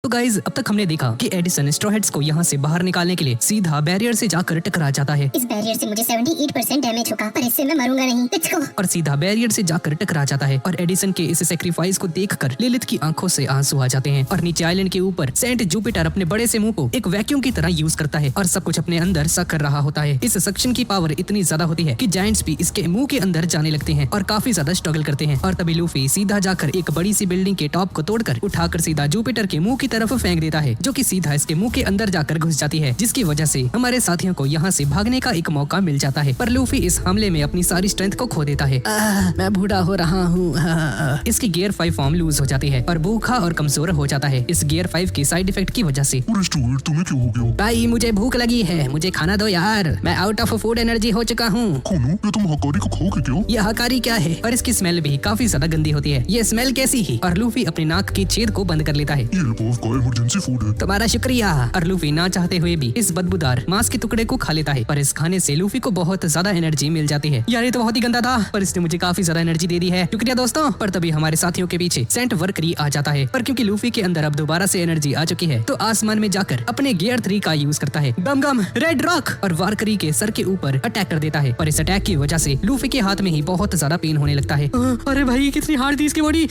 तो गाइज अब तक हमने देखा कि एडिसन स्ट्रॉ हेड्स को यहाँ से बाहर निकालने के लिए सीधा बैरियर से जाकर टकरा जाता है। इस बैरियर से मुझे 78% डैमेज होगा, पर इससे मैं मरूंगा नहीं। Let's go. और सीधा बैरियर से जाकर टकरा जाता है और एडिसन के इस सेक्रीफाइस को देखकर लिलिथ की आंखों से आंसू आ जाते हैं। और नीचे आइलैंड के ऊपर सेंट जुपिटर अपने बड़े से मुंह को एक वैक्यूम की तरह यूज करता है और सब कुछ अपने अंदर सक कर रहा होता है। इस सक्शन की पावर इतनी ज्यादा होती है कि जायंट्स भी इसके मुंह के अंदर जाने लगते हैं और काफी ज्यादा स्ट्रगल करते हैं। और तभी लूफी सीधा जाकर एक बड़ी सी बिल्डिंग के टॉप को तोड़कर उठाकर सीधा जुपिटर के मुंह की तरफ फेंक देता है, जो कि सीधा इसके मुंह के अंदर जाकर घुस जाती है, जिसकी वजह से हमारे साथियों को यहाँ से भागने का एक मौका मिल जाता है। पर लूफी इस हमले में अपनी सारी स्ट्रेंथ को खो देता है। मैं बूढ़ा हो रहा हूँ। इसकी गियर 5 फॉर्म लूज हो जाती है और भूखा और कमजोर हो जाता है इस गियर 5 की साइड इफेक्ट की वजह से। तुम्हें क्यों हो गया? भाई मुझे भूख लगी है, मुझे खाना दो यार, मैं आउट ऑफ फूड एनर्जी हो चुका हूँ। ये तुम हकारी को खाओगे क्या? ये हकारी क्या है? और इसकी स्मेल भी काफी ज्यादा गंदी होती है। ये स्मेल कैसी ही? और लूफी अपने नाक की छेद को बंद कर लेता है। ये लपोव का इमरजेंसी फूड है। तुम्हारा शुक्रिया। और लूफी ना चाहते हुए भी इस बदबूदार मांस के टुकड़े को खा लेता है, पर इस खाने से लूफी को बहुत ज्यादा एनर्जी मिल जाती है। यार ये तो बहुत ही गंदा था, पर इसने मुझे काफी ज्यादा एनर्जी दे दी है, शुक्रिया दोस्तों। पर तभी हमारे साथियों के पीछे सेंट वर्करी आ जाता है, पर क्योंकि लूफी के अंदर अब दोबारा से एनर्जी आ चुकी है तो आसमान में जाकर अपने गियर 3 का यूज करता है, गम गम रेड रॉक, और वारकरी के सर के ऊपर अटैक कर देता है। पर इस अटैक की वजह से लूफी के हाथ में ही बहुत ज्यादा पेन होने लगता है। अरे भाई कितनी हार्ड थी इसकी बॉडी,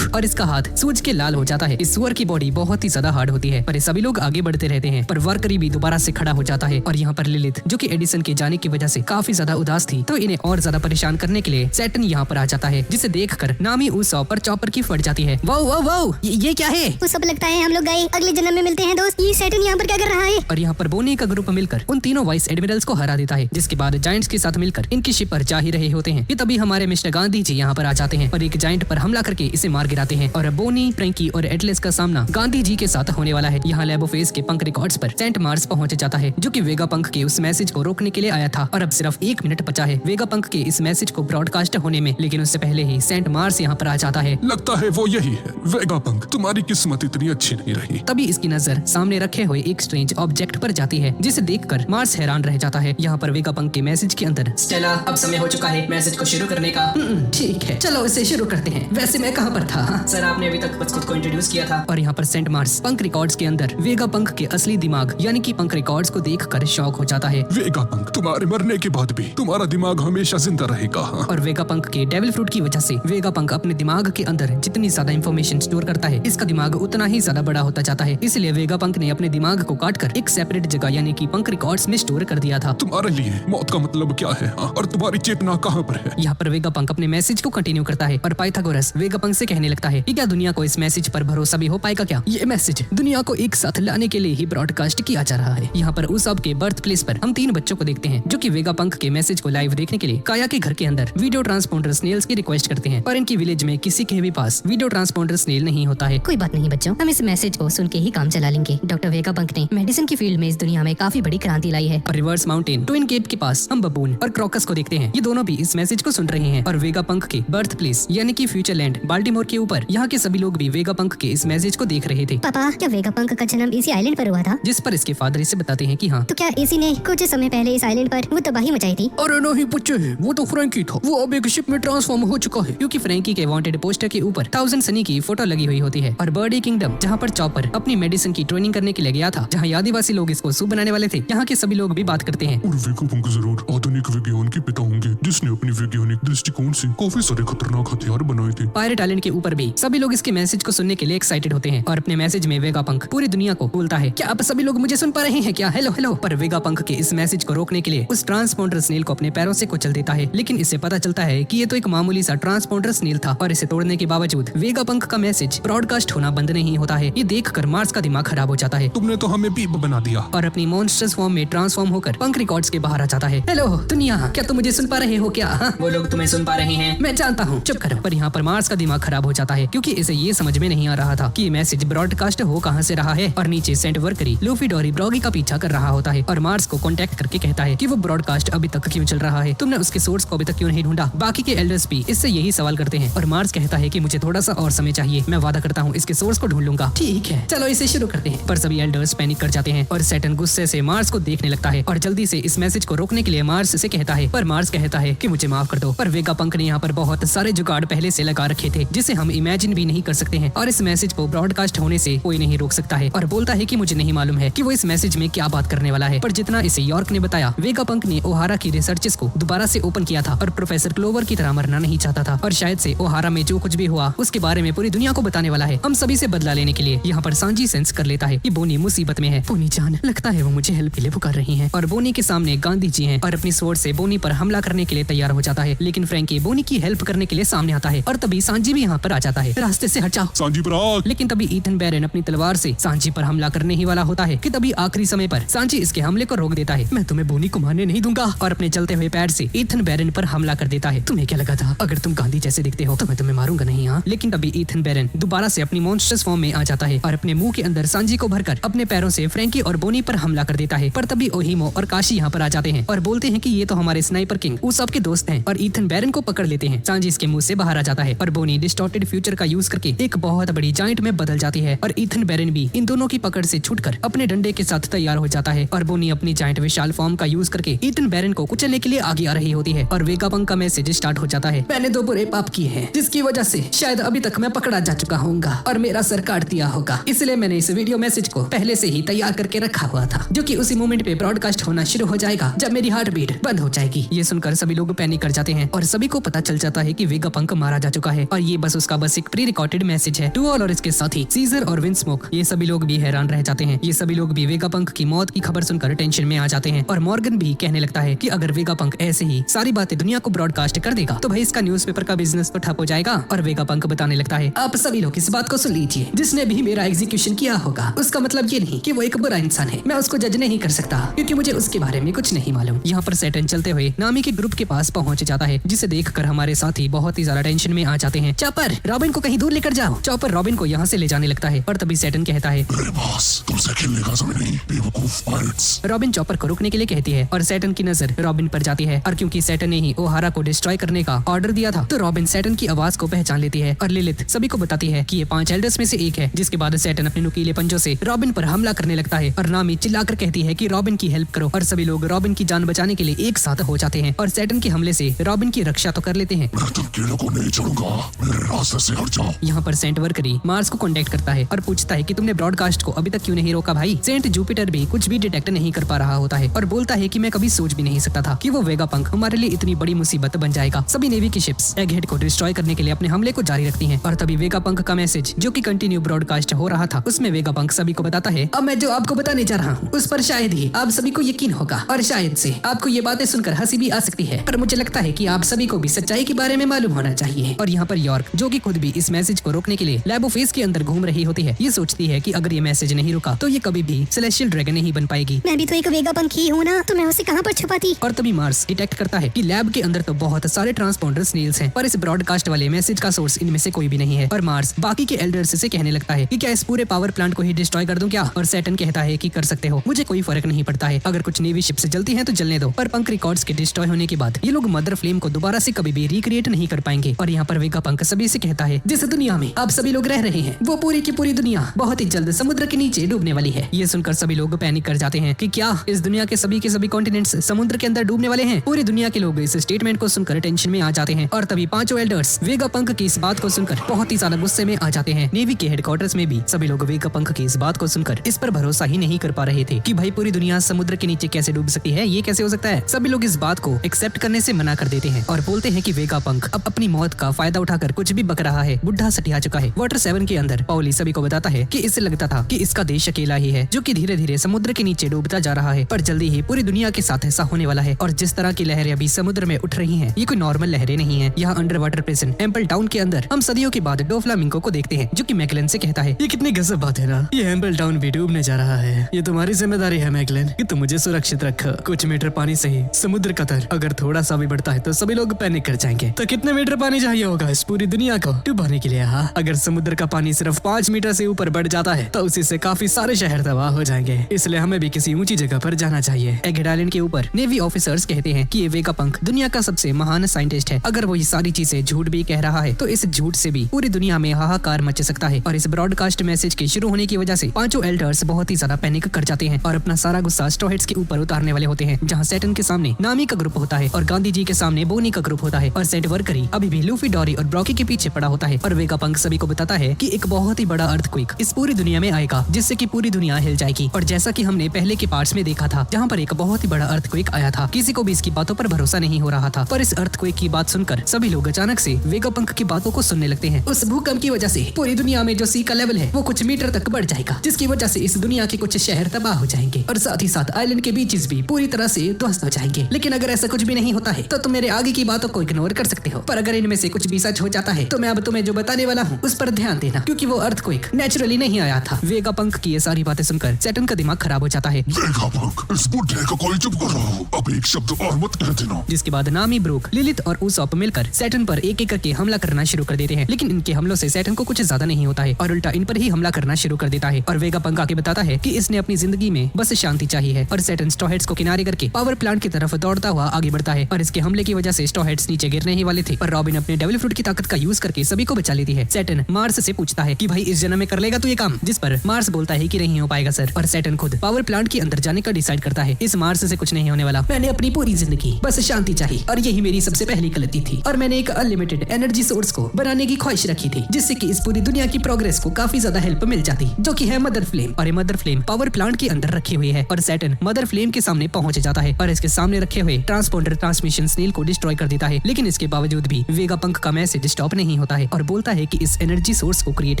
और इसका हाथ सूज के लाल हो जाता है। इस सुअर की बॉडी बहुत ही ज्यादा हार्ड होती है, पर सभी लोग आगे बढ़ते रहते हैं। पर वारकरी भी दोबारा से खड़ा हो जाता है और यहाँ पर लिलिथ जो कि एडिसन के जाने की वजह से काफी ज्यादा उदास थी, तो इन्हें और ज्यादा परेशान करने के लिए सैटर्न यहाँ पर आ जाता है, जिसे देखकर नामी उसॉप पर चॉपर की फट जाती है। वाओ वाओ वाओ, ये क्या है? वो सब लगता है हम लोग गए, अगले जन्म में मिलते हैं दोस्त। ये सैटर्न यहाँ पर क्या कर रहा है? और यहाँ पर बोनी का ग्रुप मिलकर उन तीनों वाइस एडमिरल्स को हरा देता है, जिसके बाद जायंट्स के साथ मिलकर इनकी शिप पर जा ही रहे होते हैं। ये तभी हमारे मिस्टर गांधी जी यहाँ पर आ जाते हैं और एक जायंट पर हमला करके इसे मार गिराते हैं। और बोनी, फ्रैंकी और एटलस का सामना गांधी जी के साथ होने वाला है। यहाँ लेबोफेस के पंख रिकॉर्ड्स पर सेंट मार्स पहुंच जाता है, जो कि वेगा पंख के उस मैसेज को रोकने के लिए आया था। और अब सिर्फ 1 मिनट बचा है वेगा पंख के इस मैसेज को ब्रॉडकास्ट होने में, लेकिन उससे पहले ही सेंट मार्स यहाँ पर आ जाता है। लगता है वो यही है। वेगा पंख, तुम्हारी किस्मत इतनी अच्छी नहीं रही। तभी इसकी नजर सामने रखे हुए एक स्ट्रेंज ऑब्जेक्ट पर जाती है, जिसे देखकर मार्स हैरान रह जाता है। यहाँ पर वेगा पंख के मैसेज के अंदर, स्टेला अब समय हो चुका है मैसेज को शुरू करने का। ठीक है चलो इसे शुरू करते हैं। वैसे मैं कहाँ पर था? सर आपने अभी तक बस खुद को इंट्रोड्यूस किया था। और यहाँ पर सेंट मार्स पंख रिकॉर्ड्स के अंदर वेगा पंख के असली दिमाग यानी कि पंख रिकॉर्ड्स को देखकर शॉक हो जाता है। वेगा पंख, तुम्हारे मरने के बाद भी तुम्हारा दिमाग हमेशा जिंदा रहेगा। और वेगा पंख के डेविल फ्रूट की वजह से वेगा पंख अपने दिमाग के अंदर जितनी ज्यादा इंफॉर्मेशन स्टोर करता है, इसका दिमाग उतना ही ज्यादा बड़ा होता जाता है। इसलिए वेगा पंख ने अपने दिमाग को काटकर एक सेपरेट जगह यानी कि पंख रिकॉर्ड्स में स्टोर कर दिया था। तुम्हारे लिए मौत का मतलब क्या है और तुम्हारी चेतना कहाँ पर है? यहाँ पर वेगा पंख अपने मैसेज को कंटिन्यू करता है और पाइथागोरस वेगा पंख से कहने लगता है कि क्या दुनिया को इस मैसेज पर भरोसा भी हो पाएगा क्या? ये मैसेज दुनिया को एक साथ लाने के लिए ही ब्रॉडकास्ट किया जा रहा है। यहाँ पर उसॉप के बर्थ प्लेस पर हम 3 बच्चों को देखते हैं, जो कि वेगा पंख के मैसेज को लाइव देखने के लिए काया के घर के अंदर वीडियो ट्रांसपोंडर स्नेल्स की रिक्वेस्ट करते हैं, पर इनकी विलेज में किसी के भी पास वीडियो ट्रांसपोंडर स्नेल नहीं होता है। कोई बात नहीं बच्चों, हम इस मैसेज को सुन के ही काम चला लेंगे। डॉक्टर वेगा पंख ने मेडिसिन की फील्ड में इस दुनिया में काफी बड़ी क्रांति लाई है। और रिवर्स माउंटेन ट्विन केप के पास हम बबून और क्रॉकस को देखते हैं। ये दोनों भी इस मैसेज को सुन रहे हैं। और वेगा पंख के बर्थ प्लेस यानी कि फ्यूचरलैंड बाल्टीमोर के ऊपर यहाँ के सभी लोग भी वेगा पंख के इस मैसेज को देख रहे थे। पापा, क्या वेगा पंख का जन्म इसी आइलैंड पर हुआ था? जिस पर इसके फादर इसे बताते हैं कि हाँ। तो क्या इसी ने कुछ समय पहले इस आइलैंड पर वो तबाही मचाई थी? अरे नहीं बच्चे, वो तो फ्रैंकी था। वो अब एक शिप में ट्रांसफॉर्म हो चुका है, क्योंकि फ्रैंकी के वांटेड पोस्टर के ऊपर 1000 सनी की फोटो लगी हुई होती है। और बर्डी किंगडम जहाँ पर चॉपर अपनी मेडिसिन की ट्रेनिंग करने के लिए गया था, जहाँ आदिवासी लोग इसको सूप बनाने वाले थे, यहाँ के सभी लोग भी बात करते हैं। और वेगा पंख जरूर आधुनिक विज्ञान के पिता होंगे, जिसने अपनी वैज्ञानिक दृष्टिकोण से काफी सारे खतरनाक हथियार बनाए थे। पायरेट आइलैंड के ऊपर भी सभी लोग इसके मैसेज को सुनने के लिए एक्साइटेड होते हैं और अपने मैसेज में वेगा पंख पूरी दुनिया को बोलता है, क्या आप सभी लोग मुझे सुन पा रहे हैं क्या? Hello hello. पर वेगा पंख के इस मैसेज को रोकने के लिए उस ट्रांसपोंडर स्नेल को अपने पैरों से कुचल देता है, लेकिन इसे पता चलता है कि ये तो एक मामूली सा ट्रांसपोंडर स्नेल था। और इसे तोड़ने के बावजूद वेगा पंख का मैसेज ब्रॉडकास्ट होना बंद नहीं होता है। ये देखकर मार्स का दिमाग खराब हो जाता है। तुमने तो हमें बीब बना दिया। और अपनी मॉन्स्टर्स फॉर्म में ट्रांसफॉर्म होकर पंख रिकॉर्ड्स के बाहर आ जाता है। हेलो दुनिया, क्या तुम मुझे सुन पा रहे हो क्या? हाँ, वो लोग तुम्हें सुन पा रहे हैं, मैं जानता हूँ, चुप करो। पर यहाँ पर मार्स का दिमाग खराब हो जाता है, क्योंकि इसे ये समझ में नहीं आ रहा था कि ये मैसेज ब्रॉडकास्ट हो कहाँ से रहा है। और नीचे सेंट वर्करी लूफी डोरी ब्रॉगी का पीछा कर रहा होता है और मार्स को कांटेक्ट करके कहता है कि वो ब्रॉडकास्ट अभी तक क्यों चल रहा है, तुमने उसके सोर्स को अभी तक क्यों नहीं ढूंढा? बाकी के एल्डर्स भी इससे यही सवाल करते हैं और मार्स कहता है कि मुझे थोड़ा सा और समय चाहिए, मैं वादा करता हूँ इसके सोर्स को ढूंढ लूंगा। ठीक है चलो इसे शुरू करते हैं। पर सभी एल्डर्स पैनिक कर जाते हैं और सैटर्न गुस्से से मार्स को देखने लगता है और जल्दी से इस मैसेज को रोकने के लिए मार्स से कहता है, पर मार्स कहता है कि मुझे माफ कर दो। पर वेगा पंख ने यहाँ पर बहुत सारे जुगाड़ पहले से लगा रखे थे, जिसे हम इमेजिन भी नहीं कर सकते हैं। और इस मैसेज को ब्रॉडकास्ट होने से कोई नहीं रोक सकता है और बोलता है कि मुझे नहीं मालूम है कि वो इस मैसेज में क्या बात करने वाला है, पर जितना इसे यॉर्क ने बताया, वेगापंक ने ओहारा की रिसर्चेस को दोबारा से ओपन किया था और प्रोफेसर क्लोवर की तरह मरना नहीं चाहता था और शायद से ओहारा में जो कुछ भी हुआ उसके बारे में पूरी दुनिया को बताने वाला है, हम सभी से बदला लेने के लिए। यहाँ पर सांजी सेंस कर लेता है कि बोनी मुसीबत में है। बोनी जान, लगता है वो मुझे हेल्प के लिए पुकार रही है और बोनी के सामने गांधी जी हैं और अपनी स्वॉर्ड से बोनी पर हमला करने के लिए तैयार हो जाता है, लेकिन फ्रैंकी बोनी की हेल्प करने के लिए सामने आता है और तभी सांजी भी यहाँ पर आ जाता है। रास्ते से हट जाओ सांजी पर आग। लेकिन तभी ईथन बैरन अपनी तलवार से सांची पर हमला करने ही वाला होता है कि तभी आखिरी समय पर सांची इसके हमले को रोक देता है। मैं तुम्हें बोनी को मारने नहीं दूंगा और अपने चलते हुए पैर से ईथन बैरन पर हमला कर देता है। तुम्हें क्या लगा था अगर तुम गांधी जैसे दिखते हो तो मैं तुम्हें मारूंगा नहीं? हाँ, लेकिन तभी ईथन बैरन दोबारा से अपनी मॉन्स्टर्स फॉर्म में आ जाता है और अपने मुंह के अंदर सांजी को भरकर अपने पैरों से फ्रैंकी और बोनी पर हमला कर देता है। पर तभी ओहिमो और काशी यहाँ पर आ जाते हैं और बोलते हैं कि ये तो हमारे स्नाइपर किंग उसॉप के दोस्त हैं और ईथन बैरन को पकड़ लेते हैं। सांजी इसके मुंह से बाहर आ जाता है और बोनी डिस्टॉर्टेड फ्यूचर का यूज करके एक बहुत बड़ी जाइंट में बदल जाती है और ईथन बैरन भी इन दोनों की पकड़ से छूटकर अपने डंडे के साथ तैयार हो जाता है और बोनी अपनी जाइंट विशाल फॉर्म का यूज करके ईथन बैरन को कुचलने के लिए आगे आ रही होती है और वेगापंक का मैसेज स्टार्ट हो जाता है। मैंने 2 बुरे पाप किए हैं जिसकी वजह से शायद अभी तक मैं पकड़ा जा चुका होऊंगा और मेरा सर काट दिया होगा, इसलिए मैंने इस वीडियो मैसेज को पहले से ही तैयार करके रखा हुआ था जो कि उसी मोमेंट पे ब्रॉडकास्ट होना शुरू हो जाएगा जब मेरी हार्ट बीट बंद हो जाएगी। ये सुनकर सभी लोग पैनिक कर जाते हैं और सभी को पता चल जाता है कि वेगापंक मारा जा चुका है और ये बस उसका एक प्री रिकॉर्डेड मैसेज है टू ऑल और इसके साथ ही सीजर और विंस्मोक ये सभी लोग भी हैरान रह जाते हैं। ये सभी लोग भी वेगापंक की मौत की खबर सुनकर टेंशन में आ जाते हैं और मॉर्गन भी कहने लगता है कि अगर वेगापंक ऐसे ही सारी बातें दुनिया को ब्रॉडकास्ट कर देगा तो भाई इसका न्यूज़पेपर का बिजनेस तो ठप हो जाएगा। और वेगापंक बताने लगता है, आप सभी लोग इस बात को सुन लीजिए, जिसने भी मेरा एग्जीक्यूशन किया होगा उसका मतलब ये नहीं कि वो एक बुरा इंसान है, मैं उसको जज नहीं कर सकता क्योंकि मुझे उसके बारे में कुछ नहीं मालूम। यहाँ पर सैटर्न चलते हुए नामी के ग्रुप के पास पहुंच जाता है जिसे देखकर हमारे साथी बहुत ही ज्यादा टेंशन में आ जाते हैं। चॉपर, रॉबिन को कहीं दूर लेकर जाओ। चॉपर रॉबिन को यहाँ से ले जाने लगता है और तभी सैटर्न कहता है, मेरे पास तुमसे खेलने का समय नहीं, बेवकूफ पायरेट्स। रॉबिन चॉपर को रोकने के लिए कहती है और सैटर्न की नजर रॉबिन पर जाती है और क्योंकि सैटर्न ने ही ओहारा को डिस्ट्रॉय करने का ऑर्डर दिया था तो रॉबिन सैटर्न की आवाज को पहचान लेती है और लिलिथ सभी को बताती है कि ये 5 एल्डर्स में से एक है। जिसके बाद सैटर्न अपने नुकीले पंजों से रॉबिन पर हमला करने लगता है और नामी चिल्लाकर कहती है कि रॉबिन की हेल्प करो और सभी लोग रॉबिन की जान बचाने के लिए एक साथ हो जाते हैं और सैटर्न के हमले से रॉबिन की रक्षा तो कर लेते हैं। मैं तुम केलों को नहीं छोड़ूंगा, मेरे रास्ते से हट जाओ। यहाँ पर सेंट वर्करी मार्स को कांटेक्ट करता है और पूछता है कि तुमने ब्रॉडकास्ट को अभी तक क्यों नहीं रोका भाई। सेंट जुपिटर भी कुछ भी डिटेक्ट नहीं कर पा रहा होता है और बोलता है कि मैं कभी सोच भी नहीं सकता था कि वो वेगापंक हमारे लिए इतनी बड़ी मुसीबत बन जाएगा। सभी नेवी की शिप्स एगहेड को डिस्ट्रॉय करने के लिए अपने हमले को जारी रखती हैं और तभी वेगापंक का मैसेज जो कि कंटिन्यू ब्रॉडकास्ट हो रहा था उसमें वेगापंक सभी को बताता है, अब मैं जो आपको बताने जा रहा हूँ उस पर शायद ही आप सभी को यकीन होगा और शायद से आपको ये बातें सुनकर हंसी भी आ सकती है, पर मुझे लगता है कि आप सभी को भी सच्चाई के बारे में मालूम होना चाहिए। और यहाँ पर यॉर्क जो कि खुद भी इस मैसेज को रोकने के लिए लैबोफेस के अंदर घूम रही होती है, ये सोचती है कि अगर ये मैसेज नहीं रुका तो ये कभी भी सेलेस्टियल ड्रैगन नहीं बन पाएगी। मैं भी तो एक वेगापंक ही हूँ ना, तो मैं उसे कहाँ पर छुपाती। और तभी मार्स डिटेक्ट करता है कि लैब के अंदर तो बहुत सारे ट्रांसपोंडर स्नेल्स हैं पर इस ब्रॉडकास्ट वाले मैसेज का सोर्स इनमें से कोई भी नहीं है। और मार्स बाकी के एल्डर्स से कहने लगता है कि क्या इस पूरे पावर प्लांट को ही डिस्ट्रॉय कर दूं क्या? और सैटर्न कहता है कि कर सकते हो, मुझे कोई फर्क नहीं पड़ता है, अगर कुछ नेवी शिप्स जलती हैं तो जलने दो, पर पंक रिकॉर्ड्स के डिस्ट्रॉय होने के बाद ये लोग मदर फ्लेम को दोबारा से कभी भी रिक्रिएट नहीं कर पाएंगे। और यहाँ पर वेगापंक सभी से कहता है, जिस दुनिया में आप सभी लोग रह रहे हैं वो पूरी की पूरी दुनिया बहुत ही जल्द समुद्र के नीचे डूबने वाली है। ये सुनकर सभी लोग पैनिक कर जाते हैं कि क्या इस दुनिया के सभी कॉन्टिनेंट्स समुद्र के अंदर डूबने वाले हैं। पूरी दुनिया के लोग इस स्टेटमेंट को सुनकर टेंशन में आ जाते हैं और तभी 5 एल्डर्स वेगापंक की इस बात को सुनकर बहुत ही ज्यादा गुस्से में आ जाते हैं। नेवी के हेडक्वार्टर्स में भी सभी लोग वेगापंक की इस बात को सुनकर इस पर भरोसा ही नहीं कर पा रहे थे कि भाई पूरी दुनिया समुद्र के नीचे कैसे डूब सकती है, ये कैसे हो सकता है। सभी लोग इस बात को एक्सेप्ट करने से मना कर देते हैं और बोलते हैं कि वेगापंक अब अपनी मौत का फायदा उठाकर कुछ भी बक रहा है, बुढ़ा सटिया चुका है। वाटर 7 के अंदर पाउली सभी को बताता है कि इससे लगता था कि इसका देश अकेला ही है जो कि धीरे धीरे समुद्र के नीचे डूबता जा रहा है, पर जल्दी ही पूरी दुनिया के साथ ऐसा होने वाला है। और जिस तरह की लहरें अभी समुद्र में उठ रही हैं, ये कोई नॉर्मल लहरें नहीं है। यहाँ under water prison ample town के अंदर हम सदियों के बाद डोफ्लामिंगो को देखते हैं जो कि मैकलन से कहता है, ये कितनी गजब बात है ना, ये एम्पल टाउन भी डूबने जा रहा है। ये तुम्हारी जिम्मेदारी है मैकलन कि तुम मुझे सुरक्षित रखो। कुछ मीटर पानी से ही समुद्र का स्तर अगर थोड़ा सा भी बढ़ता है तो सभी लोग पैनिक कर जाएंगे। तो कितने मीटर पानी चाहिए होगा इस पूरी दुनिया को डुबाने के लिए? हाँ, अगर समुद्र का पानी सिर्फ 5 मीटर से ऊपर बढ़ जाता है तो उसी से काफी सारे शहर तबाह हो जाएंगे, इसलिए हमें भी किसी ऊंची जगह पर जाना चाहिए। एगहेड आइलैंड के ऊपर नेवी ऑफिसर्स कहते हैं कि ये वेगापंक दुनिया का सबसे महान साइंटिस्ट है। अगर वो ये सारी चीजें झूठ भी कह रहा है तो इस झूठ से भी पूरी दुनिया में हाहाकार मच सकता है। और इस ब्रॉडकास्ट मैसेज के शुरू होने की वजह से 5 एल्डर्स बहुत ही ज्यादा पैनिक कर जाते हैं और अपना सारा गुस्सा स्ट्रॉ हेड्स के ऊपर उतारने वाले होते हैं, जहाँ सैटर्न के सामने नामी का ग्रुप होता है और गांधी जी के सामने बोनी का ग्रुप होता है और सेंट वर्करी अभी भी लूफी डॉरी और ब्रॉकी के पीछे पड़ा होता है। और वेगापंक सभी को बताता है कि एक बहुत ही बड़ा बड़ा अर्थक्वेक इस पूरी दुनिया में आएगा, जिससे कि पूरी दुनिया हिल जाएगी। और जैसा कि हमने पहले के पार्ट्स में देखा था, जहाँ पर एक बहुत ही बड़ा अर्थक्वेक आया था, किसी को भी इसकी बातों पर भरोसा नहीं हो रहा था। पर इस अर्थक्वेक की बात सुनकर सभी लोग अचानक से वेगापंक की बातों को सुनने लगते हैं। उस भूकंप की वजह से पूरी दुनिया में जो सी का लेवल है वो कुछ मीटर तक बढ़ जाएगा, जिसकी वजह से इस दुनिया के कुछ शहर तबाह हो जाएंगे और साथ ही साथ आइलैंड के बीचेस भी पूरी तरह से ध्वस्त हो जाएंगे। लेकिन अगर ऐसा कुछ भी नहीं होता है तो तुम मेरे आगे की बातों को इग्नोर कर सकते हो, पर अगर इनमें से कुछ भी सच हो जाता है तो मैं अब तुम्हें जो बताने वाला हूँ उस पर ध्यान देना, क्योंकि वो अर्थक्वेक नेचुरली नहीं आया था। वेगापंक की ये सारी बातें सुनकर सैटर्न का दिमाग खराब हो जाता है। वेगापंक, इस बुढ़े को कोई चुप कर रहा हो, अब एक शब्द और मत कह देना। जिसके बाद नामी, ब्रूक, लिलिथ और ऊसॉप मिलकर सैटर्न पर एक एक करके हमला करना शुरू कर देते हैं। लेकिन इनके हमलों से सैटर्न को कुछ ज्यादा नहीं होता है और उल्टा इन पर ही हमला करना शुरू कर देता है। और वेगापंक आके बताता है कि इसने अपनी जिंदगी में बस शांति चाहिए है। और सैटर्न स्ट्रॉ हेड्स को किनारे करके पावर प्लांट की तरफ दौड़ता हुआ आगे बढ़ता है। और इसके हमले की वजह से स्ट्रॉ हेड्स नीचे गिरने ही वाले थे, पर रॉबिन अपने डेविल फ्रूट की ताकत का यूज करके सभी को बचा लेती है। सैटर्न मार्स से पूछता है कि भाई इस जन्म में कर लेगा तू ये काम, जिस पर मार्स बोलता है कि नहीं हो पाएगा सर। और सैटर्न खुद पावर प्लांट के अंदर जाने का डिसाइड करता है। इस मार्स से कुछ नहीं होने वाला, मैंने अपनी पूरी जिंदगी बस शांति चाहिए और यही मेरी सबसे पहली गलती थी। और मैंने एक अनलिमिटेड एनर्जी सोर्स को बनाने की ख्वाहिश रखी थी, जिससे कि इस पूरी दुनिया की प्रोग्रेस को काफी ज्यादा हेल्प मिल जाती, जो कि है मदर फ्लेम। और ये मदर फ्लेम पावर प्लांट के अंदर रखी हुई है। और सैटर्न मदर फ्लेम के सामने पहुंच जाता है और इसके सामने रखे हुए ट्रांसपोंडर ट्रांसमिशन स्नेल को डिस्ट्रॉय कर देता है। लेकिन इसके बावजूद भी वेगापंक का मैसेज स्टॉप नहीं होता है और बोलता है कि इस एनर्जी सोर्स को क्रिएट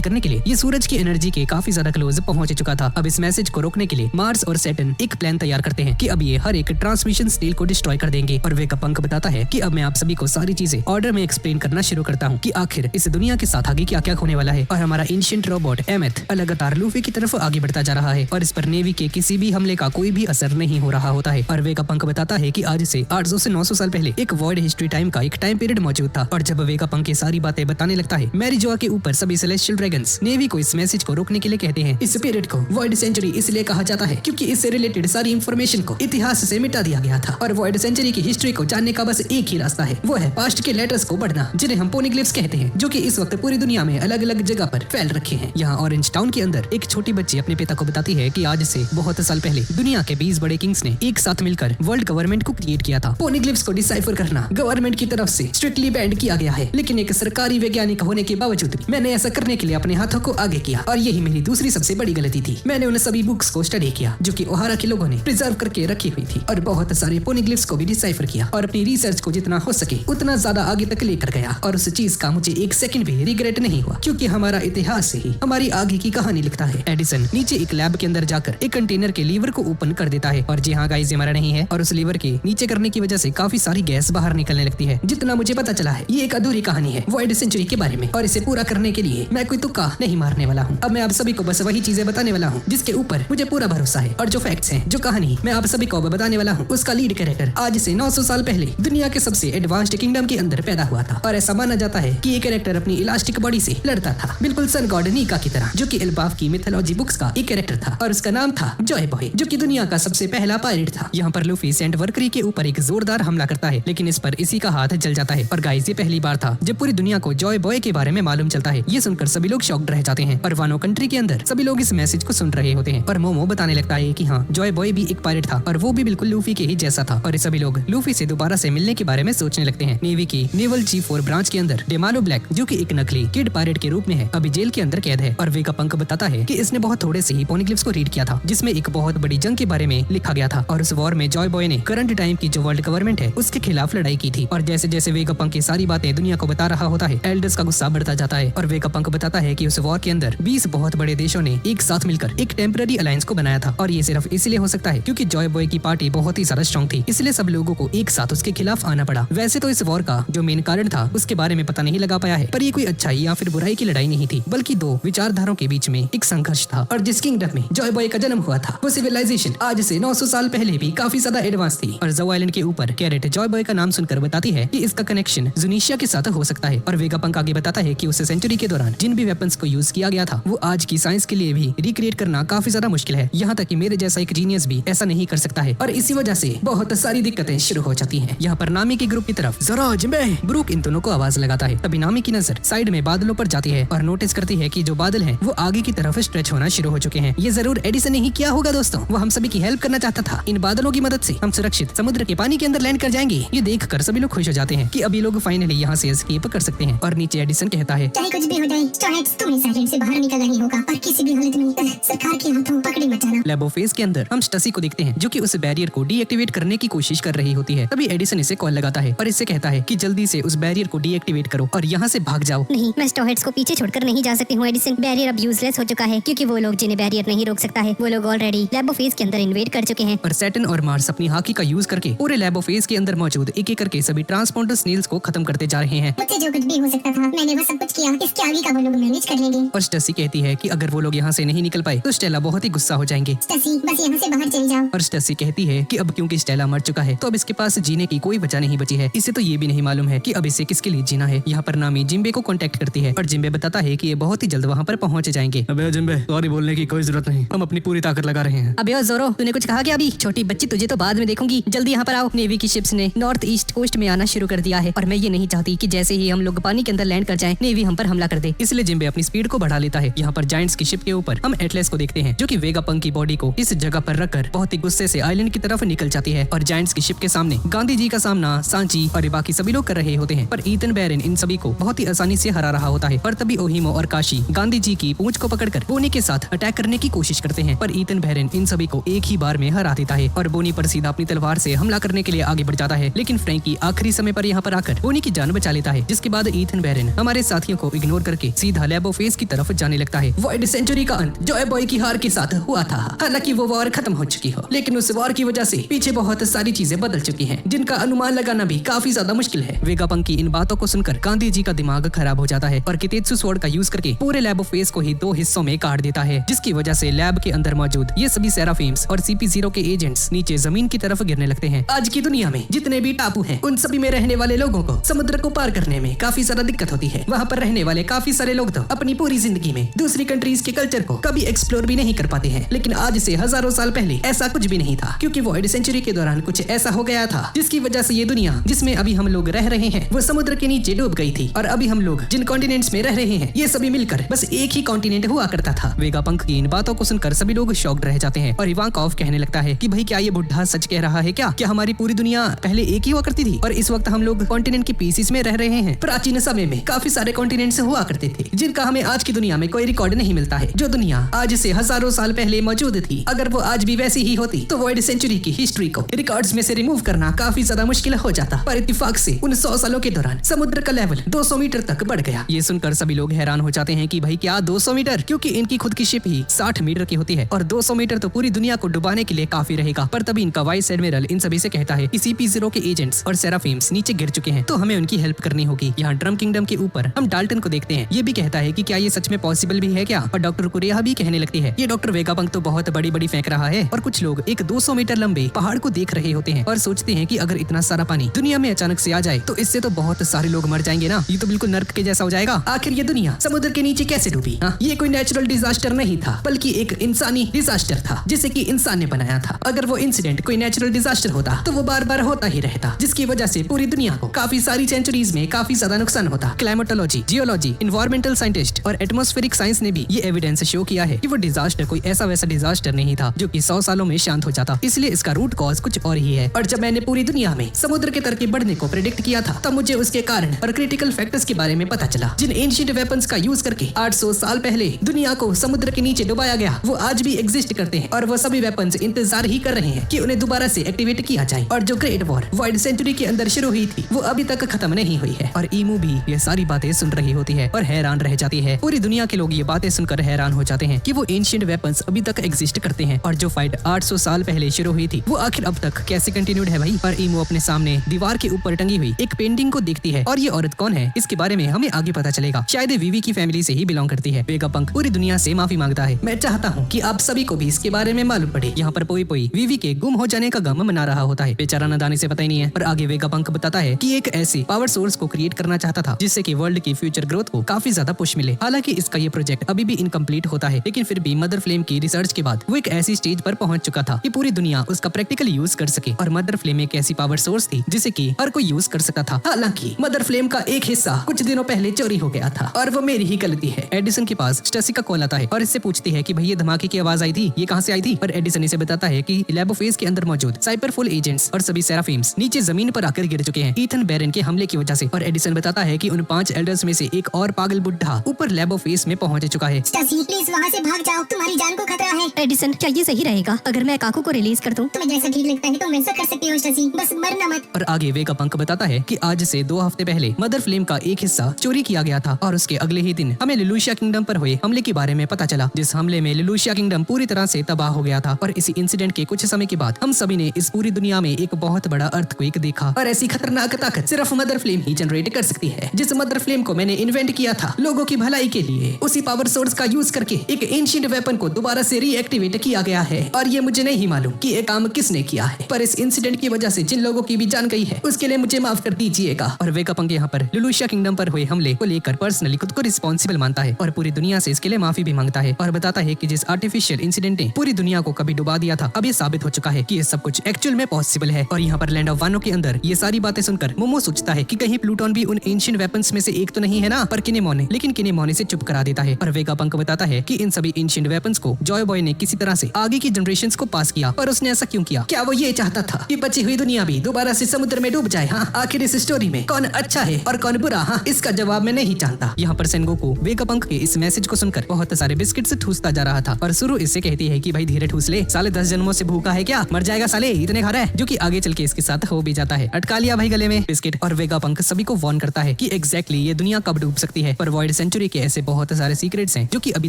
करने के लिए ये सूरज की एनर्जी के काफी ज्यादा क्लोज पहुंच चुका था। अब इस मैसेज को रोकने के लिए मार्स और सैटर्न एक प्लान तैयार करते हैं कि अब ये हर एक ट्रांसमिशन स्नेल को डिस्ट्रॉय कर देंगे। और वेगापंक बताता है कि अब मैं आप सभी को सारी चीजें ऑर्डर में एक्सप्लेन करना शुरू करता हूँ कि आखिर इस दुनिया के साथ आगे क्या क्या होने वाला है। और हमारा एंशिएंट रोबोट एमेथ लगातार लूफी की तरफ आगे बढ़ता जा रहा है और इस पर नेवी के किसी भी हमले का कोई भी असर नहीं हो रहा होता है। और वेगापंक बताता है कि आज से 800 से 900 साल पहले एक वॉइड हिस्ट्री टाइम का एक टाइम पीरियड मौजूद था। और जब वेगापंक ये सारी बातें बताने लगता है, मैरिजोआ के ऊपर सभी सेलेस्टियल ड्रैगन्स नेवी को इस मैसेज को रोकने के लिए कहते हैं। इस पीरियड को वॉइड सेंचुरी इसलिए कहा जाता है क्योंकि इससे रिलेटेड सारी इंफॉर्मेशन को इतिहास से मिटा दिया गया था। और वॉइड सेंचुरी की हिस्ट्री को जानने का बस एक ही रास्ता है, वो है पास्ट के लेटर्स को पढ़ना, जिन्हें हम पोनिग्लिफ्स कहते हैं, जो कि इस वक्त पूरी दुनिया में अलग अलग जगह पर फैल रखे हैं। यहाँ ऑरेंज टाउन के अंदर एक छोटी बच्ची अपने पिता को बताती है कि आज से बहुत साल पहले दुनिया के 20 बड़े किंग्स ने एक साथ मिलकर वर्ल्ड गवर्नमेंट को क्रिएट किया था। पोनिग्लिफ्स को डिसाइफर करना गवर्नमेंट की तरफ से स्ट्रिक्टली बैन किया गया है, लेकिन एक सरकारी वैज्ञानिक होने के बावजूद भी मैंने ऐसा करने के लिए अपने हाथों को आगे किया और यही मेरी दूसरी सबसे बड़ी गलती थी। मैंने उन सभी बुक्स को स्टडी किया जो कि ओहारा के लोगों ने प्रिजर्व करके रखी हुई थी और बहुत सारे पोनिग्लिफ्स को भी डिसाइफर किया और अपनी रिसर्च को जितना हो सके उतना ज्यादा आगे तक लेकर गया। और उस चीज का मुझे एक सेकंड भी रिग्रेट नहीं हुआ, क्योंकि हमारा इतिहास से ही हमारी आगे की कहानी लिखता है। एडिसन नीचे एक लैब के अंदर जाकर एक कंटेनर के लीवर को ओपन कर देता है और जी हाँ गाइस, ये हमारा नहीं है। और उस लीवर के नीचे करने की वजह से काफी सारी गैस बाहर निकलने लगती है। जितना मुझे पता चला है ये एक अधूरी कहानी है वॉइड सेंचुरी के बारे में, और इसे पूरा करने के लिए मैं कोई तुक्का नहीं मारने वाला हूँ। अब मैं आप सभी को बस वही चीजें बताने वाला हूँ जिसके ऊपर मुझे पूरा भरोसा है, और जो फैक्ट्स हैं, जो कहानी मैं आप सभी को बताने वाला हूँ, उसका लीड कैरेक्टर आज से 900 साल पहले दुनिया के सबसे एडवांस्ड किंगडम के अंदर पैदा हुआ था। और ऐसा माना जाता है कि ये कैरेक्टर अपनी इलास्टिक बॉडी से लड़ता था, बिल्कुल सन गॉड नीका की तरह, जो कि एल्बाफ की मिथोलॉजी बुक्स का एक कैरेक्टर था। और उसका नाम था जॉय बॉय, जो कि दुनिया का सबसे पहला पायरेट था। यहाँ पर लूफी सेंट वर्करी के ऊपर एक जोरदार हमला करता है, लेकिन इस पर इसी का हाथ जल जाता है। और गाइस, ये पहली बार था जब पूरी दुनिया को जॉय बॉय के बारे में मालूम चलता है। ये सुनकर सभी लोग शॉक्ड रह जाते हैं और वानो कंट्री के अंदर सभी लोग इस मैसेज को सुन रहे होते हैं। और मोमो बताने लगता है कि हाँ, जॉय बॉय भी एक पायरेट था और वो भी बिल्कुल लूफी के ही जैसा था। और सभी लोग लूफी से दोबारा से मिलने के बारे में सोचने लगते हैं। नेवी की नेवल G4 ब्रांच के अंदर डेमालो ब्लैक, जो कि एक नकली किड पायरेट के रूप में है, अभी जेल के अंदर कैद है। और वेगापंक बताता है कि इसने बहुत थोड़े से ही पोनिग्लिफ्स को रीड किया था, जिसमें एक बहुत बड़ी जंग के बारे में लिखा गया था। और उस वॉर में जॉय बॉय ने करंट टाइम की जो वर्ल्ड गवर्नमेंट है उसके खिलाफ लड़ाई की थी। और जैसे जैसे वेगापंक की सारी बातें दुनिया को बता रहा होता है, एल्डर्स का गुस्सा बढ़ता जाता है। और वेगापंक बताता है कि उस वॉर के अंदर 20 बहुत बड़े देशों ने एक साथ मिलकर एक टेम्पररी अलायंस को बनाया था। और ये सिर्फ इसलिए हो सकता है क्योंकि जॉय बॉय की पार्टी बहुत ही ज्यादा स्ट्रॉन्ग थी, इसलिए सब लोगों को एक साथ उसके खिलाफ आना पड़ा। वैसे तो इस वॉर का जो मेन कारण था उसके बारे में पता नहीं लगा पाया है, पर ये कोई अच्छाई या फिर बुराई की लड़ाई नहीं थी, बल्कि दो विचारधाराओं के बीच में एक संघर्ष था। और जिस किंगडम में जॉय बॉय का जन्म हुआ था वो सिविलाइजेशन आज से 900 साल पहले भी काफी ज्यादा एडवांस थी। और जो आइलैंड के ऊपर कैरेट जॉय बॉय का नाम सुनकर बताती है कि इसका कनेक्शन जुनीशिया के साथ हो सकता है। और वेगापंक आगे बताता है कि उस सेंचुरी के दौरान जिन भी वेपन्स को यूज किया गया था वो आज की साइंस के लिए भी रिक्रिएट करना काफी ज्यादा मुश्किल है, यहाँ तक कि मेरे जैसा एक जीनियस भी ऐसा नहीं कर सकता है। और इसी वजह से बहुत सारी दिक्कतें शुरू हो जाती हैं। यहाँ पर नामी की ग्रुप की तरफ जराज में ब्रूक इन दोनों को आवाज लगाता है। तभी नामी की नजर साइड में बादलों पर जाती है और नोटिस करती है कि जो बादल हैं वो आगे की तरफ स्ट्रेच होना शुरू हो चुके हैं। ये जरूर एडिसन ने ही किया होगा दोस्तों, वो हम सभी की हेल्प करना चाहता था। इन बादलों की मदद से हम सुरक्षित समुद्र के पानी के अंदर लैंड कर जाएंगे। ये देखकर सभी लोग खुश हो जाते हैं कि अभी लोग फाइनली यहाँ से एस्केप कर सकते हैं। और नीचे एडिसन कहता है, चाहे कुछ भी हो जाए, स्ट्रॉ हेड्स तुम इस आइलैंड से बाहर निकलना ही होगा और किसी भी हालत में सरकार के हाथों पकड़े मत जाना। लैबोफेज के अंदर हम स्टसी को देखते हैं जो कि उस बैरियर को डीएक्टिवेट करने की कोशिश कर रही होती है। तभी एडिसन इसे कॉल लगाता है और इससे कहता है कि जल्दी से उस बैरियर को डीएक्टिवेट करो और यहाँ से भाग जाओ। नहीं, मैं स्टोहेड्स को पीछे छोड़कर नहीं जा सकती हूँ एडिसन। बैरियर अब यूजलेस हो चुका है क्योंकि वो लोग जिन्हें बैरियर नहीं रोक सकता है वो लोग ऑलरेडी लैबोफेज के अंदर इन्वेड कर चुके हैं। पर सैटर्न और मार्स अपनी हॉकी का यूज करके पूरे लैबोफेज के अंदर मौजूद एक एक करके सभी ट्रांसपोर्टर स्नेल्स को खत्म करते जा रहे हैं। मुझसे जो कुछ भी हो सकता था मैंने वो सब कुछ किया, इसके आगे का वो लोग मैनेज कर लेंगे। और स्टसी कहती है कि अगर वो लोग यहाँ से नहीं निकल पाए तो स्टेला बहुत ही गुस्सा हो जाएंगे। स्टेसी, बस यहाँ से बाहर चली जाओ। और स्टसी कहती है कि अब क्योंकि स्टेला मर चुका है तो अब इसके पास जीने की कोई वजह नहीं बची है। इसे तो ये भी नहीं मालूम है कि अब इसे किसके लिए जीना है। यहाँ पर नामी जिम्बे को कांटेक्ट करती है और जिम्बे बताता है कि ये बहुत ही जल्द वहाँ पर पहुँच जाएंगे। अबे जिम्बे, सॉरी बोलने की कोई जरूरत नहीं, हम अपनी पूरी ताकत लगा रहे हैं। अबे ओ जोरो, तूने कुछ कहा क्या अभी? छोटी बच्ची, तुझे तो बाद में देखूंगी, जल्दी यहाँ पर आओ। नेवी की शिप्स ने नॉर्थ ईस्ट कोस्ट में आना शुरू कर दिया है और मैं ये नहीं चाहती कि जैसे ही हम लोग पानी के अंदर लैंड कर जाएं नेवी हम पर हमला कर दे। इसलिए जिम्बे अपनी स्पीड को बढ़ा लेता है। यहाँ पर जायंट्स की शिप के ऊपर हम एटलस को देखते हैं जो कि वेगापंक की बॉडी को इस जगह पर रखकर बहुत ही गुस्से से आइलैंड की तरफ निकल जाती है। और जायंट्स की शिप के सामने गांधी जी का सामना सांची और बाकी सभी लोग कर रहे होते हैं, पर ईथन बैरन इन सभी को बहुत ही आसानी से हरा रहा होता है। पर तभी ओहिमो और काशी गांधी जी की पूंछ को पकड़कर बोनी के साथ अटैक करने की कोशिश करते हैं, पर ईथन बैरन इन सभी को एक ही बार में हरा देता है और बोनी पर सीधा अपनी तलवार से हमला करने के लिए आगे बढ़ जाता है। लेकिन फ्रैंकी आखिरी समय पर यहाँ पर आकर बोनी की जान बचा लेता है, जिसके बाद ईथन बैरन हमारे साथियों को इग्नोर करके सीधा लैबोफेज की तरफ जाने लगता है। वॉइड सेंचुरी का अंत जॉय बॉय की हार के साथ हुआ था। हालांकि वो वॉर खत्म हो चुकी हो, लेकिन उस वॉर की वजह से पीछे बहुत सारी चीजें बदल चुकी हैं, जिनका अनुमान लगाना भी काफी ज्यादा मुश्किल है। वेगापंक की इन बातों को सुनकर गांधी जी का दिमाग खराब हो जाता है और कितेत्सु स्वॉर्ड का यूज करके पूरे लैबोफेज को ही 2 हिस्सों में काट देता है, जिसकी वजह से लैब के अंदर मौजूद ये सभी सेराफिम्स और CP0 के एजेंट्स नीचे जमीन की तरफ गिरने लगते हैं। आज की दुनिया में जितने भी टापू हैं, उन सभी में रहने वाले लोगों को समुद्र को पार करने में काफी ज्यादा दिक्कत होती है। वहाँ पर रहने वाले काफी सारे लोग तो अपनी पूरी जिंदगी में दूसरी कंट्रीज के कल्चर को कभी एक्सप्लोर भी नहीं कर पाते हैं। लेकिन आज से हजारों साल पहले ऐसा कुछ भी नहीं था, क्योंकि वॉइड सेंचुरी के दौरान कुछ ऐसा हो गया था जिसकी वजह से ये दुनिया जिसमें अभी हम लोग रह रहे हैं वो समुद्र के नीचे डूब गई थी। और अभी हम लोग जिन कॉन्टिनेंट्स में रह रहे हैं ये सभी मिलकर बस एक ही कॉन्टिनेंट हुआ करता था। वेगापंक की इन बातों को सुनकर सभी लोग शॉक्ड रह जाते हैं और इवांकोव कहने लगता है कि भाई क्या ये बुढ़ा सच कह रहा है क्या हमारी पूरी दुनिया पहले एक ही हुआ करती थी और इस वक्त हम लोग कॉन्टिनेंट के पीसेस में रह रहे हैं। प्राचीन समय में काफी सारे कॉन्टिनेंट्स हुआ करते थे जिनका हमें आज की दुनिया में कोई रिकॉर्ड नहीं मिलता है। जो दुनिया आज से हजारों साल पहले मौजूद थी, अगर वो आज भी वैसी ही होती तो वॉइड सेंचुरी की हिस्ट्री को रिकॉर्ड्स में से रिमूव करना काफी ज्यादा मुश्किल हो जाता। पर इत्तेफाक से उन 100 सालों के दौरान समुद्र का लेवल 200 मीटर तक बढ़ गया। ये सुनकर सभी लोग हैरान हो जाते हैं कि भाई क्या 200 मीटर, क्योंकि इनकी खुद की शिप ही 60 मीटर की होती है और 200 मीटर तो पूरी दुनिया को डुबाने के लिए काफी रहेगा। पर तभी इनका वाइस एडमिरल इन सभी से कहता है कि CP0 के एजेंट्स और सेराफिम्स नीचे गिर चुके हैं तो हमें उनकी हेल्प करनी होगी। यहाँ ड्रम किंगडम के ऊपर हम डाल्टन को देखते हैं, ये भी कहता है कि क्या ये सच में पॉसिबल भी है क्या। और डॉक्टर कुरेहा भी कहने लगती है ये डॉक्टर वेगापंक तो बहुत बड़ी बड़ी फेंक रहा है। और कुछ लोग एक 200 मीटर लंबे पहाड़ को देख रहे होते हैं और सोचते हैं कि अगर इतना सारा पानी दुनिया में अचानक से आ जाए तो इससे तो बहुत सारे लोग मर जाएंगे ना, ये तो बिल्कुल नर्क के जैसा हो जाएगा। आखिर ये दुनिया समुद्र के नीचे कैसे डूबी? ये कोई नेचुरल डिजास्टर नहीं था बल्कि एक इंसानी डिजास्टर था जिसे कि इंसान ने बनाया था। अगर वो इंसिडेंट कोई नेचुरल डिजास्टर होता तो वो बार बार होता ही रहता, जिसकी वजह से पूरी दुनिया को काफी सारी सेंचुरीज में काफी ज्यादा नुकसान होता। क्लाइमेटोलॉजी, जियोलॉजी, इन्वायरमेंटल साइंटिस्ट और एटमॉस्फेरिक साइंस ने भी ये एविडेंस शो किया है कि वो डिजास्टर कोई ऐसा वैसा डिजास्टर नहीं था जो कि 100 सालों में शांत हो जाता। इसलिए इसका रूट कॉज कुछ और ही है। और जब मैंने पूरी दुनिया में समुद्र के तरक्की बढ़ने को प्रेडिक्ट किया था तब मुझे उसके कारण और क्रिटिकल फैक्टर्स के बारे में पता चला। जिन एंशिएंट वेपन्स का यूज करके 800 साल पहले दुनिया को समुद्र के नीचे डुबाया गया वो आज भी एग्जिस्ट करते हैं और वो सभी वेपन्स इंतजार ही कर रहे हैं कि उन्हें दोबारा से एक्टिवेट किया जाए। और जो ग्रेट वॉर वॉइड सेंचुरी के अंदर शुरू हुई थी वो अभी तक खत्म नहीं हुई है। और ईमू भी ये सारी बातें सुन रही होती है और हैरान रह जाती है। पूरी दुनिया के लोग ये बातें सुनकर हैरान हो जाते हैं कि वो एंशिएंट वेपन्स अभी तक एग्जिस्ट करते हैं और जो फाइट 800 साल पहले शुरू हुई थी वो आखिर अब तक कैसे कंटिन्यूड है भाई। और ईमू अपने सामने दीवार के ऊपर टंगी हुई एक पेंटिंग को देखती है और ये औरत कौन है इसके बारे में हमें आगे पता चलेगा। शायद वीवी की फैमिली से ही बिलोंग करती है। वेगापंक पूरी दुनिया से माफी मांगता है। मैं चाहता हूँ कि आप सभी को भी इसके बारे में मालूम पड़े। यहाँ पर पोई पोई वीवी के गुम हो जाने का गम मना रहा होता है। बेचारा नादानी से पता ही नहीं है। और आगे वेगापंक बताता है कि एक ऐसी पावर सोर्स को क्रिएट करना चाहता था जिससे कि वर्ल्ड की फ्यूचर ग्रोथ को काफी ज्यादा पुश मिले। हालांकि इसका ये प्रोजेक्ट अभी भी इनकम्प्लीट होता है, लेकिन फिर भी मदर फ्लेम की रिसर्च के बाद वो एक ऐसी स्टेज पर पहुंच चुका था कि पूरी दुनिया उसका प्रैक्टिकल यूज कर सके। और मदर फ्लेम एक ऐसी पावर सोर्स थी जिसे कि हर कोई यूज कर सकता था। हालांकि मदर फ्लेम का एक हिस्सा कुछ दिनों पहले चोरी हो गया था और वो मेरी ही गलती है। एडिसन के पास स्टेसी का कॉल आता है और इससे पूछती है कि भैया धमाके की आवाज आई थी, ये कहाँ से आई थी। पर एडिसन इसे बताता है कि लैबोफेज के अंदर मौजूद साइपरफुल एजेंट्स और सभी सेराफिम्स नीचे जमीन पर आकर गिर चुके हैं ईथन बैरन के हमले की वजह से। और एडिसन बताता है कि उन 5 एल्डर्स में से एक और पागल बुढ़ा ऊपर और लेबोफेस में पहुंच चुका है। स्टेसी प्लीज वहाँ से भाग जाओ, तुम्हारी जान को खतरा है। एडिसन क्या ये सही रहेगा अगर मैं काकू को रिलीज कर दूं? तुम्हें जैसा ठीक लगता है तुम वैसा कर सकती हो स्टेसी, बस मरना मत। और आगे वेगापंक बताता है कि आज से 2 हफ्ते पहले मदर फ्लेम का एक हिस्सा चोरी किया गया था और उसके अगले ही दिन हमें लिलुशिया किंगडम पर हुए हमले के बारे में पता चला, जिस हमले में लिलुशिया किंगडम पूरी तरह से तबाह हो गया था। और इसी इंसिडेंट के कुछ समय के बाद हम सभी ने इस पूरी दुनिया में एक बहुत बड़ा अर्थक्वेक देखा। और ऐसी खतरनाक ताकत सिर्फ मदर फ्लेम ही जनरेट कर सकती है, जिस मदर फ्लेम को मैंने इन्वेंट किया था लोगों की भलाई के लिए। उसी पावर सोर्स का यूज करके एक एंशिएंट वेपन को दोबारा से रीएक्टिवेट किया गया है और ये मुझे नहीं मालूम कि ये काम किसने किया है, पर इस इंसिडेंट की वजह से जिन लोगों की भी जान गई है उसके लिए मुझे माफ कर दीजिएगा। और वेगापंक यहाँ पर लिलुशिया किंगडम पर हुए हमले को लेकर पर्सनली खुद को रिस्पॉन्सिबल मानता है और पूरी दुनिया से इसके लिए माफी भी मांगता है और बताता है कि जिस आर्टिफिशियल इंसिडेंट ने पूरी दुनिया को कभी डुबा दिया था अब ये साबित हो चुका है कि ये सब कुछ एक्चुअल में पॉसिबल है। और यहाँ पर लैंड ऑफ वानो के अंदर ये सारी बातें सुनकर मोमो सोचता है कि कहीं प्लूटोन भी उन एंशिएंट वेपन्स में से एक तो नहीं है ना, पर किनेमो ने, लेकिन किनेमो ने से चुप करा देता है। और वेगापंक बताता है कि इन सभी एंशिएंट वेपन्स को जॉय बॉय ने किसी तरह से आगे की जनरेशंस को पास किया, पर उसने ऐसा क्यों किया? क्या वो ये चाहता था कि बची हुई दुनिया भी दोबारा से समुद्र में डूब जाए? हाँ, आखिर इस स्टोरी में कौन अच्छा है और कौन बुरा? हाँ, इसका जवाब मैं नहीं जानता। यहाँ पर सेनगोकू वेगापंक के इस मैसेज को सुनकर बहुत सारे बिस्किट्स ठूसता जा रहा था और शुरू इससे कहती है कि भाई धीरे ठूस ले, साले 10 जन्मों से भूखा है क्या, मर जाएगा साले, इतने खा रहा है, जो कि आगे चल के इसके साथ हो भी जाता है। अटका लिया भाई गले में बिस्किट। और वेगापंक सभी को वार्न करता है कि एग्जैक्टली ये दुनिया कब डूब सकती है, पर वॉइड सेंचुरी के ऐसे बहुत सारे सीक्रेट्स हैं जो कि अभी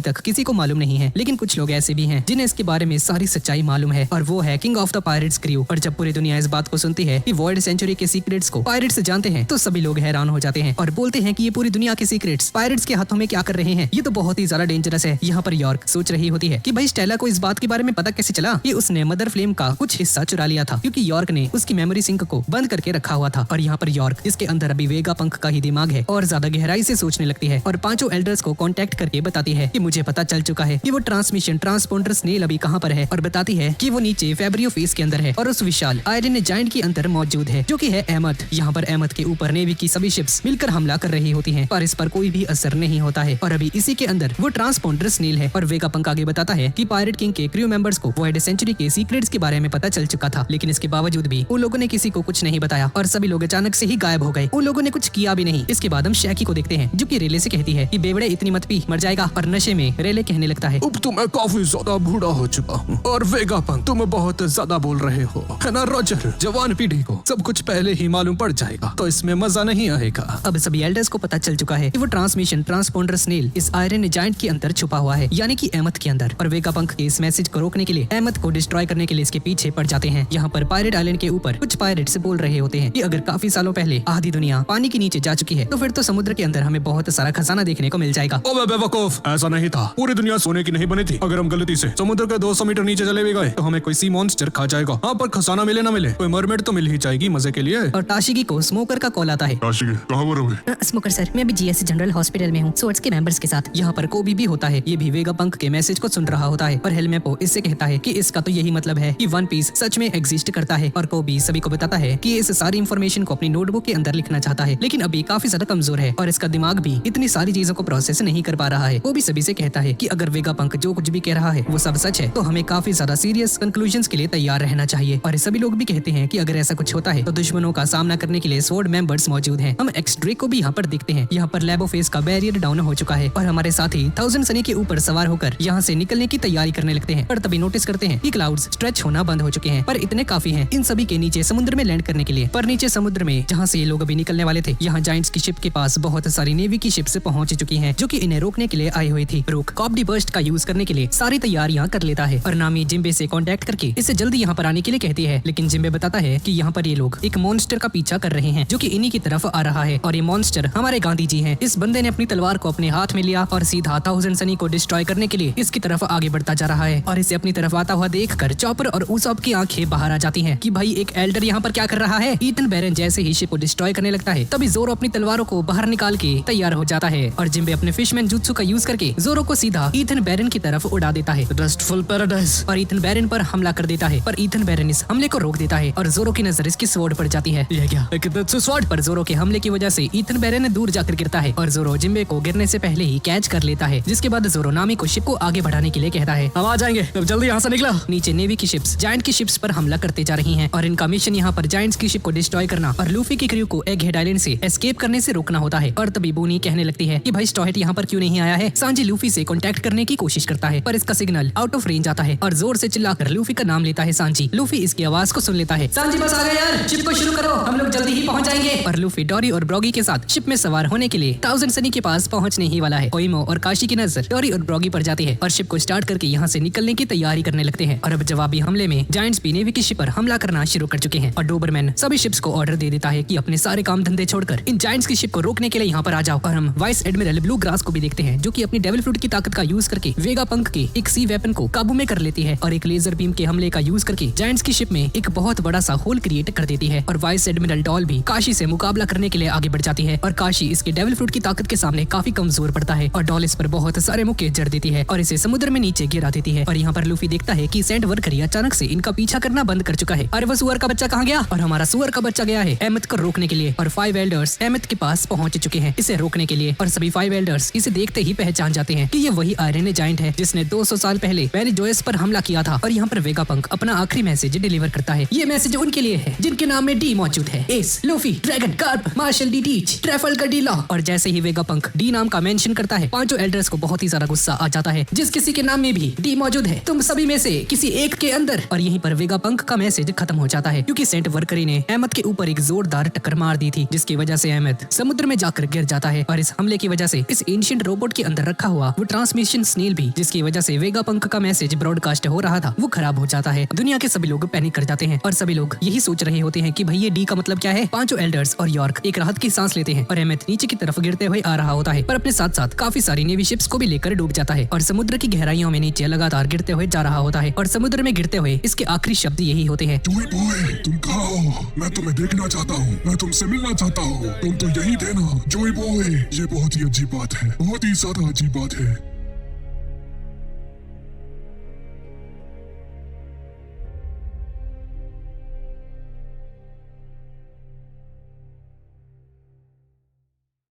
तक किसी को मालूम नहीं है, लेकिन कुछ लोग ऐसे भी हैं जिन्हें इसके बारे में सारी सच्चाई मालूम है और वो है king of the pirates crew. और जब पूरी दुनिया इस बात को सुनती है कि वॉइड सेंचुरी के सीक्रेट्स को पायरेट्स जानते हैं तो सभी लोग हैरान हो जाते हैं और बोलते हैं कि ये पूरी दुनिया के सीक्रेट्स पायरेट्स के हाथों में क्या कर रहे हैं, ये तो बहुत ही ज्यादा डेंजरस है। यहाँ पर यॉर्क सोच रही होती है कि भाई स्टेला को इस बात के बारे में पता कैसे चला कि उसने मदर फ्लेम का कुछ हिस्सा चुरा लिया था, क्योंकि यॉर्क ने उसकी मेमोरी सिंक को बंद करके रखा हुआ था। और यहाँ पर यॉर्क, जिसके अंदर अभी वेगापंक का ही दिमाग है, और ज्यादा गहराई से सोचने लगती है और 5 एल्डर्स को कांटेक्ट करके बताती है कि मुझे पता चल चुका है कि वो ट्रांसमिशन ट्रांसपोंडर स्नेल अभी कहाँ पर है, और बताती है कि वो नीचे फेब्रियो फेस के अंदर है और उस विशाल आयरन जायंट के अंदर मौजूद है जो कि है अहमद। यहाँ पर अहमद के ऊपर नेवी की सभी शिप्स मिलकर हमला कर रही होती हैं, पर इस पर कोई भी असर नहीं होता है और अभी इसी के अंदर वो ट्रांसपोंडर स्नेल है। और वेगापंक आगे बताता है कि पायरेट किंग के क्रू मेंबर्स को वॉइड सेंचुरी के सीक्रेट्स के बारे में पता चल चुका था, लेकिन इसके बावजूद भी उन लोगों ने किसी को कुछ नहीं बताया और सभी लोग अचानक से ही गायब हो गए। उन लोगों ने कुछ किया भी नहीं। इसके बाद हम शैकी को देखते हैं जो कि रेले से कहती है कि बेवड़े इतनी मत पी, मर जाएगा। और नशे में रेले कहने लगता है, अब तो मैं काफी ज्यादा बूढ़ा हो चुका हूँ और वेगापंक तुम बहुत ज्यादा बोल रहे हो, है ना रॉजर? जवान पीढ़ी को सब कुछ पहले ही मालूम पड़ जाएगा तो इसमें मजा नहीं आएगा। अब सभी एल्डर्स को पता चल चुका है कि वो ट्रांसमिशन ट्रांसपोंडर स्नेल इस आयरन जायंट के अंदर छुपा हुआ है, यानी कि अहमद के अंदर। और वेगापंक के इस मैसेज को रोकने के लिए अहमद को डिस्ट्रॉय करने के लिए इसके पीछे पड़ जाते हैं। यहाँ पर पायरेट आइलैंड के ऊपर कुछ पायरेट्स बोल रहे होते हैं कि अगर काफी सालों पहले आधी दुनिया पानी के नीचे जा चुकी है तो फिर तो समुद्र के अंदर हमें बहुत सारा खजाना देखने को मिल जाएगा। ओबे बेवकूफ, ऐसा नहीं था। पूरी दुनिया सोने की नहीं बनी थी। अगर हम गलती से समुद्र के 200 मीटर नीचे चले भी गए तो हमें कोई सी मॉन्स्टर खा जाएगा। हाँ, पर खजाना मिले ना मिले कोई मरमेड तो मिल ही जाएगी मजे के लिए। और टाशिगी को स्मोकर का कॉल आता है। राशिकी कहाँ पर हो? स्मोकर सर, मैं अभी जीएससी जनरल हॉस्पिटल में हूँ, सोर्ट्स के मेंबर्स के साथ। यहाँ पर कोबी भी होता है, ये भी वेगापंक के मैसेज को सुन रहा होता है। पर हेलमेपो इससे कहता है कि इसका तो यही मतलब है कि वन पीस सच में एग्जिस्ट करता है। और कोबी सभी को बताता है कि इस सारी इंफॉर्मेशन को अपनी नोटबुक के अंदर लिखना चाहता है, लेकिन अभी काफी ज्यादा कमजोर है और इसका दिमाग भी इतनी सारी चीजों को प्रोसेस नहीं कर पा रहा है। कोबी सभी से कहता है कि अगर वेगापंक जो कुछ भी कह रहा है वो सब सच है तो हमें काफी ज्यादा सीरियस कंक्लूजन्स के लिए तैयार रहना चाहिए। और सभी लोग भी कहते हैं कि अगर ऐसा कुछ होता है तो दुश्मनों का सामना करने के लिए स्वॉर्ड मेंबर्स मौजूद हैं। हम एक्स-ड्रेक को भी यहाँ पर देखते हैं। यहाँ पर लेबोफेस का बैरियर डाउन हो चुका है और हमारे साथी 1000 सनी के ऊपर सवार होकर यहाँ से निकलने की तैयारी करने लगते हैं, पर तभी नोटिस करते हैं कि क्लाउड्स स्ट्रेच होना बंद हो चुके हैं, पर इतने काफी हैं इन सभी के नीचे समुद्र में लैंड करने के लिए। पर नीचे समुद्र में जहाँ से ये लोग अभी निकलने वाले थे, यहाँ जायंट्स की शिप के पास बहुत सारी नेवी की शिप्स पहुंच चुकी हैं जो कि इन्हें रोकने के लिए आई हुई थी। रोक कॉप्डी बर्स्ट का यूज करने के लिए सारी तैयारियां कर लेता है और नामी जिम्बे से कांटेक्ट करके इसे जल्दी यहाँ पर आने के लिए कहती है, लेकिन जिम्बे बताता है कि यहाँ पर ये लोग एक मॉन्स्टर का पीछा कर रहे हैं जो कि इन्हीं की तरफ आ रहा है और ये मॉन्स्टर हमारे गांधी जी हैं। इस बंदे ने अपनी तलवार को अपने हाथ में लिया और सीधा 1000 सनी को डिस्ट्रॉय करने के लिए इसकी तरफ आगे बढ़ता जा रहा है। और इसे अपनी तरफ आता हुआ देखकर चॉपर और उसॉप की आंखें बाहर आ जाती हैं कि भाई एक एल्डर यहाँ पर क्या कर रहा है। ईथन बैरन जैसे ही शिप को डिस्ट्रॉय करने लगता है तभी जोरो अपनी तलवारों को बाहर निकाल के तैयार हो जाता है और जिम्बे अपने फिशमैन जुत्सु का यूज करके जोरो को सीधा ईथन बैरन की तरफ उड़ा देता है। रस्टफुल पैराडाइज। और ईथन बैरन पर हमला कर देता है, पर ईथन बैरन इस हमले को रोक देता है और जोरो की नजर इसकी स्वॉर्ड पर जाती है। ये क्या? एक स्वॉर्ड। पर जोरो के हमले की वजह से ईथन बैरन दूर जाकर गिरता है और जोरो जिम्बे को गिरने से पहले ही कैच कर लेता है, जिसके बाद जोरो नामी को शिप को आगे बढ़ाने के लिए कहता है, हम आ जाएंगे, अब जल्दी यहाँ से निकला। नीचे नेवी की शिप्स जायंट की शिप्स पर हमला करते जा रही हैं और इनका मिशन यहाँ पर जायंट्स की शिप को डिस्ट्रॉय करना और लूफी की क्रू को एग हेड आइलैंड से एस्केप करने से रोकना होता है। और तभी बोनी कहने लगती है कि भाई स्टॉहेट यहाँ पर क्यों नहीं आया है। सांजी लूफी से कांटेक्ट करने की कोशिश करता है पर इसका सिग्नल आउट ऑफ रेंज आता है और जोर से चिल्लाकर लूफी का नाम लेता है सांजी। लूफी इसकी आवाज को सुन लेता है। सांजी बस आ गए यार, शिप को शुरू करो, हम लोग जल्दी ही पहुंच जाएंगे। और लूफी डोरी और ब्रॉगी के साथ शिप में सवार होने के लिए थाउजेंड सनी के पास पहुंचने ही वाला है। ओइमो और काशी की नजर डोरी और ब्रॉगी पर जाती है और शिप को स्टार्ट करके यहाँ से निकलने की तैयारी करने लगते हैं। और अब जवाबी हमले में जायंट्स भी नेवी की शिप पर हमला करना शुरू कर चुके हैं और डोबरमैन सभी शिप्स को ऑर्डर दे देता है कि अपने सारे काम धंधे छोड़कर इन जायंट्स की शिप को रोकने के लिए यहाँ पर आ जाओ। और हम वाइस एडमिरल ब्लू ग्रास को भी देखते हैं जो कि अपनी डेविल फ्रूट की ताकत का यूज करके वेगा पंख के एक सी वेपन को काबू में कर लेती है और एक लेजर बीम के हमले का यूज करके जायंट्स की शिप में एक बहुत बड़ा सा होल क्रिएट कर देती है। और वाइस एडमिरल डॉल भी काशी से मुकाबला करने के लिए आगे बढ़ जाती है और काशी इसके डेविल फ्रूट की ताकत के सामने काफी कमजोर पड़ता है और डॉल इस पर बहुत सारे मुक्के जड़ देती है और इसे समुद्र में नीचे गिरा देती है। और यहाँ पर लूफी देखता है कि सेंट वर्करी अचानक से इनका पीछा करना बंद कर चुका है। अरे वो सुअर का बच्चा कहाँ गया? और हमारा सुअर का बच्चा गया है अहमद को रोकने के लिए और 5 एल्डर्स अहमद के पास पहुंच चुके हैं इसे रोकने के लिए। और सभी 5 एल्डर्स इसे देखते ही पहचान जाते हैं कि ये वही आयरन जायंट है जिसने 200 साल पहले मैरी जोयस पर हमला किया था। और यहाँ पर वेगा पंख अपना आखिरी मैसेज डिलीवर करता है। ये मैसेज उनके लिए है जिनके नाम में डी मौजूद है, Ace, Luffy, Dragon, Garp, Marshall D Teach, Trafalgar D Law. और जैसे ही वेगा पंख डी नाम का मेंशन करता है पांचों एल्डर्स को बहुत ही ज्यादा गुस्सा आ जाता है। जिस किसी के नाम में भी डी मौजूद है तुम सभी में से किसी एक के अंदर। और यहीं पर वेगा पंख का मैसेज खत्म हो जाता है क्योंकि सेंट वर्करी ने अहमद के ऊपर एक जोरदार टक्कर मार दी थी जिसकी वजह से अहमद समुद्र में जाकर गिर जाता है। और इस हमले की वजह से इस एंशिएंट रोबोट के अंदर रखा हुआ वो ट्रांसमिशन स्नेल भी जिसकी वजह से वेगा पंख का मैसेज ब्रॉडकास्ट हो रहा था वो खराब हो जाता है। दुनिया के सभी लोग पैनिक कर जाते हैं और सभी लोग यही सोच रहे होते हैं कि भाई ये डी का मतलब क्या है। पांचों एल्डर्स और यॉर्क एक राहत की सांस लेते हैं और अहमद नीचे की तरफ गिरते हुए आ रहा होता है पर अपने साथ साथ काफी सारी नेवी शिप्स को भी लेकर डूब जाता है और समुद्र की गहराइयों में नीचे लगातार गिरते हुए जा रहा होता है। और समुद्र में गिरते हुए इसके आखिरी शब्द यही होते हैं, जूही बॉय तुम कहाँ हो? मैं तुम्हें देखना चाहता हूँ, मैं तुमसे मिलना चाहता हूँ, तुम तो यही थे ना जूही बॉय। ये बहुत ही अजीब बात है, बहुत ही ज्यादा अजीब बात है।